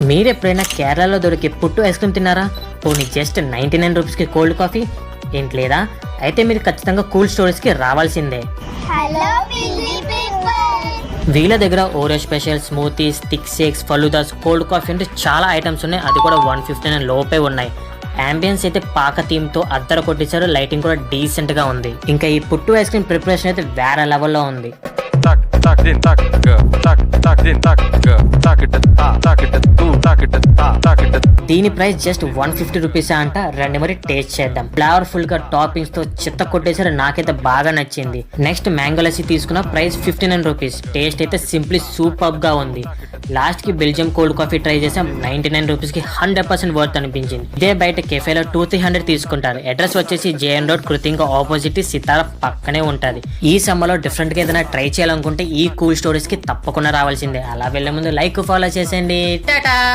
మీరు ఎప్పుడైనా కేరళలో దొరికే పుట్టు ఐస్ క్రీమ్ తిన్నారా? పోనీ జస్ట్ 99 రూపీస్కి కోల్డ్ కాఫీ ఏంటి లేదా? అయితే మీరు ఖచ్చితంగా కూల్ స్టోరీస్కి రావాల్సిందే. వీళ్ళ దగ్గర Oreo special, smoothies, thick shakes, faloodas, cold coffee అంటే చాలా ఐటమ్స్ ఉన్నాయి. అది కూడా 159 లోపే ఉన్నాయి. అంబియన్స్ అయితే పాక థీమ్ తో అద్దర కొట్టించారు. లైటింగ్ కూడా డీసెంట్ గా ఉంది. ఇంకా ఈ పుట్టు ఐస్ క్రీమ్ ప్రిపరేషన్ అయితే వేరే లెవెల్లో ఉంది. దీని ప్రైస్ జస్ట్ 150 రూపీస్ అంట. రండి మరి టేస్ట్ చేద్దాం. ఫ్లేవర్ఫుల్ గా టాపింగ్స్ తో చిత్త కొట్టేసారు. నాకైతే బాగా నచ్చింది. నెక్స్ట్ మ్యాంగో లస్సీ తీసుకున్న ప్రైస్ 59 రూపీస్. టేస్ట్ అయితే సింప్లీ సూపర్ గా ఉంది. లాస్ట్ కి బెల్జియం కోల్డ్ కాఫీ ట్రై చేసాం. 99 రూపీస్ కి 100% వర్త్ అనిపించింది. ఇదే బయట కెఫేలో 200-300 తీసుకుంటారు. అడ్రస్ వచ్చేసి జేఎన్ రోడ్, కృతింగ ఆపోజిట్, సితార పక్కనే ఉంటది. ఈ సమ్మర్ లో డిఫరెంట్ గా ఏదైనా ట్రై చేయాలనుకుంటే ఈ కూల్ స్టోరీస్ కి తప్పకుండా రావాల్సిందే. అలా వెళ్లే ముందు లైక్, ఫాలో చేసేయండి. టాటా.